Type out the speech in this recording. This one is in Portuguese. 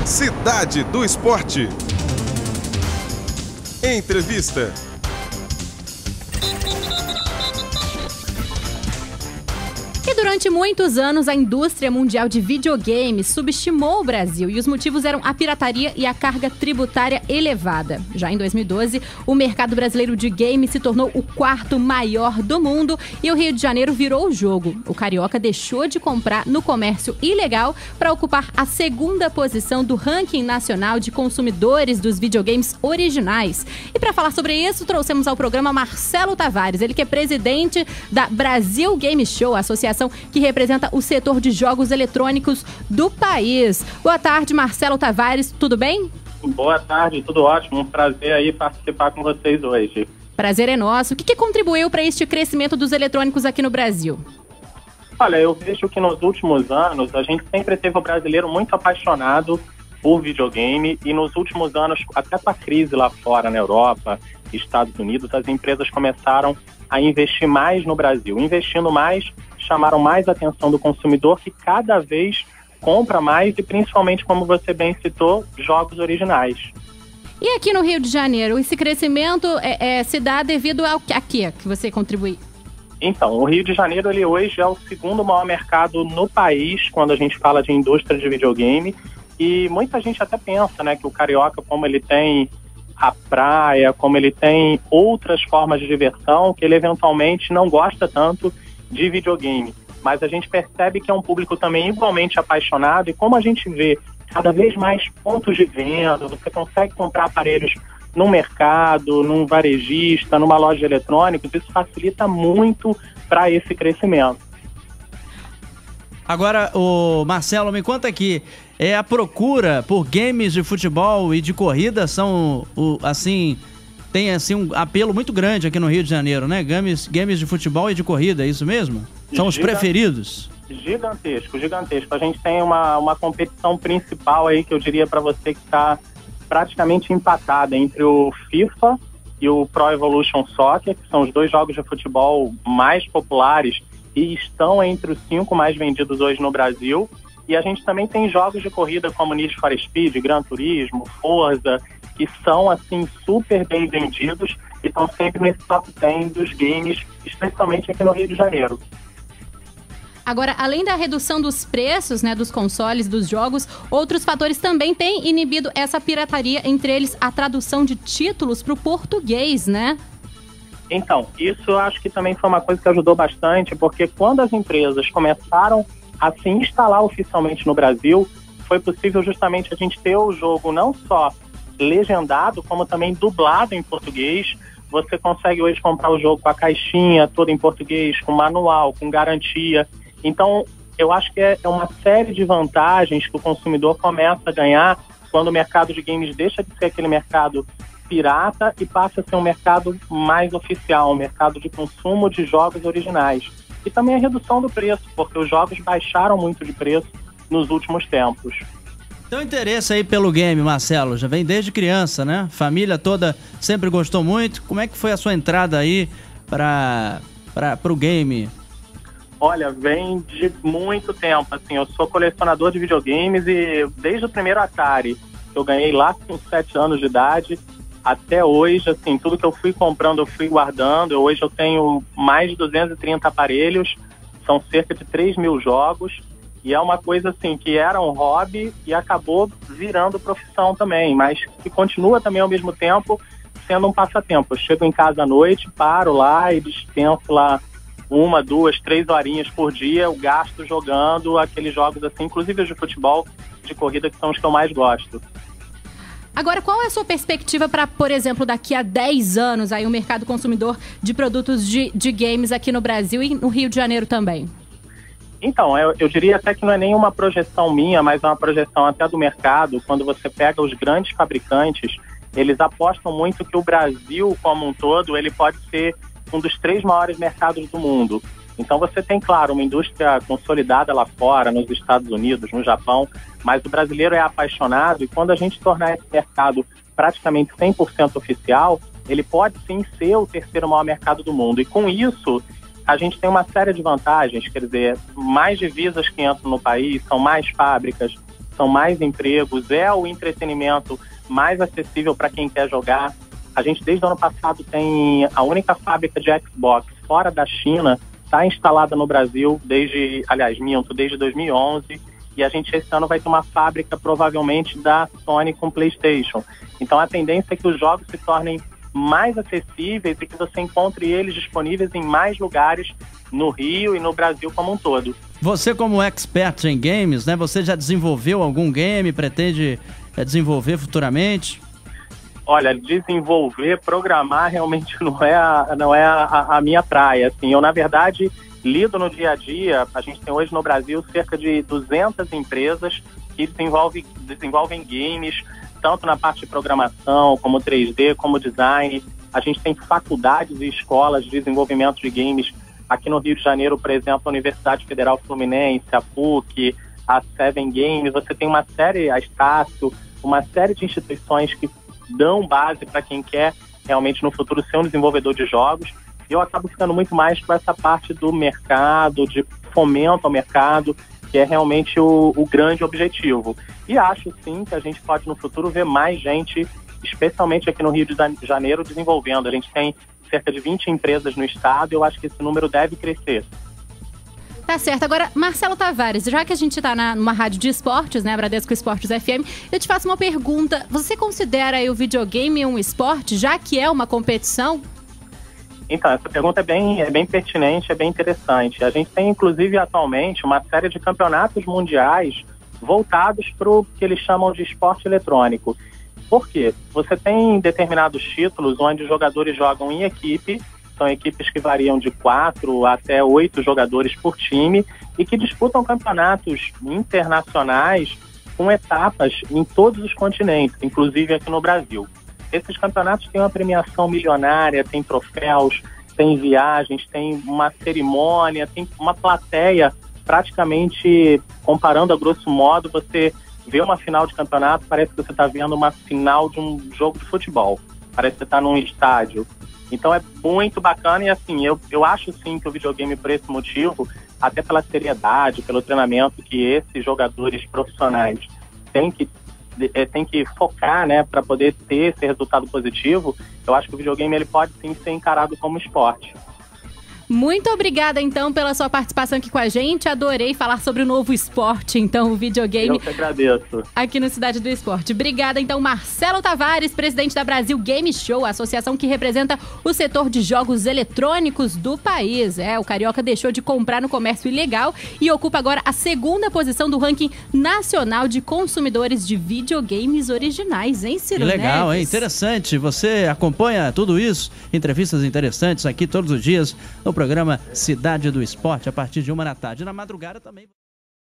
Cidade do Esporte. Entrevista. E durante muitos anos, a indústria mundial de videogames subestimou o Brasil e os motivos eram a pirataria e a carga tributária elevada. Já em 2012, o mercado brasileiro de games se tornou o quarto maior do mundo e o Rio de Janeiro virou o jogo. O carioca deixou de comprar no comércio ilegal para ocupar a segunda posição do ranking nacional de consumidores dos videogames originais. E para falar sobre isso, trouxemos ao programa Marcelo Tavares, ele que é presidente da Brasil Game Show, associação que representa o setor de jogos eletrônicos do país. Boa tarde, Marcelo Tavares, tudo bem? Boa tarde, tudo ótimo. Um prazer aí participar com vocês hoje. Prazer é nosso. O que contribuiu para este crescimento dos eletrônicos aqui no Brasil? Olha, eu vejo que nos últimos anos a gente sempre teve o brasileiro muito apaixonado por videogame e nos últimos anos, até com a crise lá fora na Europa, Estados Unidos, as empresas começaram a investir mais no Brasil. Investindo mais, chamaram mais a atenção do consumidor, que cada vez compra mais e principalmente, como você bem citou, jogos originais. E aqui no Rio de Janeiro, esse crescimento se dá devido ao que você contribui? Então, o Rio de Janeiro ele hoje é o segundo maior mercado no país quando a gente fala de indústria de videogame e muita gente até pensa, né, que o carioca, como ele tem a praia, como ele tem outras formas de diversão, que ele eventualmente não gosta tanto de videogame. Mas a gente percebe que é um público também igualmente apaixonado e como a gente vê cada vez mais pontos de venda, você consegue comprar aparelhos num mercado, num varejista, numa loja de eletrônicos, isso facilita muito para esse crescimento. Agora, o Marcelo, me conta aqui, a procura por games de futebol e de corrida tem assim um apelo muito grande aqui no Rio de Janeiro, né? Games de futebol e de corrida, é isso mesmo? São os preferidos? Gigantesco. A gente tem uma competição principal aí que eu diria para você que está praticamente empatada entre o FIFA e o Pro Evolution Soccer, que são os dois jogos de futebol mais populares e estão entre os 5 mais vendidos hoje no Brasil. E a gente também tem jogos de corrida como Need for Speed, Gran Turismo, Forza, que são assim super bem vendidos e estão sempre nesse top 10 dos games, especialmente aqui no Rio de Janeiro. Agora, além da redução dos preços, né, dos consoles, dos jogos, outros fatores também têm inibido essa pirataria, entre eles a tradução de títulos para o português, né? Então, isso eu acho que também foi uma coisa que ajudou bastante, porque quando as empresas começaram a se instalar oficialmente no Brasil, foi possível justamente a gente ter o jogo não só legendado, como também dublado em português. Você consegue hoje comprar o jogo com a caixinha toda em português, com manual, com garantia. Então, eu acho que é uma série de vantagens que o consumidor começa a ganhar quando o mercado de games deixa de ser aquele mercado pirata e passa a ser um mercado mais oficial, um mercado de consumo de jogos originais. E também a redução do preço, porque os jogos baixaram muito de preço nos últimos tempos. Então, interesse aí pelo game, Marcelo, já vem desde criança, né? Família toda sempre gostou muito. Como é que foi a sua entrada aí para o game? Olha, vem de muito tempo, assim, eu sou colecionador de videogames e desde o primeiro Atari, que eu ganhei lá com 7 anos de idade, até hoje, assim, tudo que eu fui comprando eu fui guardando. Hoje eu tenho mais de 230 aparelhos, são cerca de 3.000 jogos, e é uma coisa assim que era um hobby e acabou virando profissão também, mas que continua também ao mesmo tempo sendo um passatempo. Eu chego em casa à noite, paro lá e dispenso lá 1, 2, 3 horinhas por dia, eu gasto jogando aqueles jogos assim, inclusive os de futebol, de corrida, que são os que eu mais gosto. Agora, qual é a sua perspectiva para, por exemplo, daqui a 10 anos, aí o mercado consumidor de produtos de games aqui no Brasil e no Rio de Janeiro também? Então, eu diria até que não é nenhuma projeção minha, mas é uma projeção até do mercado. Quando você pega os grandes fabricantes, eles apostam muito que o Brasil, como um todo, ele pode ser um dos 3 maiores mercados do mundo. Então você tem, claro, uma indústria consolidada lá fora, nos Estados Unidos, no Japão, mas o brasileiro é apaixonado e quando a gente tornar esse mercado praticamente 100% oficial, ele pode sim ser o 3º maior mercado do mundo. E com isso, a gente tem uma série de vantagens, quer dizer, mais divisas que entram no país, são mais fábricas, são mais empregos, é o entretenimento mais acessível para quem quer jogar. A gente, desde o ano passado, tem a única fábrica de Xbox fora da China, está instalada no Brasil desde 2011, e a gente esse ano vai ter uma fábrica provavelmente da Sony com PlayStation. Então a tendência é que os jogos se tornem mais acessíveis e que você encontre eles disponíveis em mais lugares no Rio e no Brasil como um todo. Você, como expert em games, né? Você já desenvolveu algum game? Pretende desenvolver futuramente? Olha, desenvolver, programar realmente não é a minha praia. Assim, eu, na verdade, lido no dia a dia. A gente tem hoje no Brasil cerca de 200 empresas que desenvolvem games, tanto na parte de programação, como 3D, como design. A gente tem faculdades e escolas de desenvolvimento de games. Aqui no Rio de Janeiro, por exemplo, a Universidade Federal Fluminense, a PUC, a Seven Games. Você tem uma série, a Estácio, uma série de instituições que dão base para quem quer realmente no futuro ser um desenvolvedor de jogos. E eu acabo ficando muito mais com essa parte do mercado, de fomento ao mercado, que é realmente o grande objetivo. E acho sim que a gente pode no futuro ver mais gente, especialmente aqui no Rio de Janeiro, desenvolvendo. A gente tem cerca de 20 empresas no estado e eu acho que esse número deve crescer. Tá certo. Agora, Marcelo Tavares, já que a gente tá numa rádio de esportes, né, Bradesco Esportes FM, eu te faço uma pergunta. Você considera aí o videogame um esporte, já que é uma competição? Então, essa pergunta é bem pertinente, é bem interessante. A gente tem, inclusive, atualmente, uma série de campeonatos mundiais voltados para o que eles chamam de esporte eletrônico. Por quê? Você tem determinados títulos onde os jogadores jogam em equipe. São equipes que variam de 4 até 8 jogadores por time e que disputam campeonatos internacionais com etapas em todos os continentes, inclusive aqui no Brasil. Esses campeonatos têm uma premiação milionária, tem troféus, tem viagens, tem uma cerimônia, tem uma plateia praticamente, comparando a grosso modo, você vê uma final de campeonato, parece que você está vendo uma final de um jogo de futebol, parece que você está num estádio. Então é muito bacana e assim, eu acho sim que o videogame, por esse motivo, até pela seriedade, pelo treinamento que esses jogadores profissionais têm que focar, né, para poder ter esse resultado positivo, eu acho que o videogame ele pode sim ser encarado como esporte. Muito obrigada, então, pela sua participação aqui com a gente. Adorei falar sobre o novo esporte, então, o videogame. Eu que agradeço. Aqui no Cidade do Esporte. Obrigada, então, Marcelo Tavares, presidente da Brasil Game Show, a associação que representa o setor de jogos eletrônicos do país. O Carioca deixou de comprar no comércio ilegal e ocupa agora a 2ª posição do ranking nacional de consumidores de videogames originais, hein, Ciro Neves? Legal, hein? Interessante. Você acompanha tudo isso, entrevistas interessantes aqui todos os dias no programa Cidade do Esporte, a partir de 1h da tarde. Na madrugada também.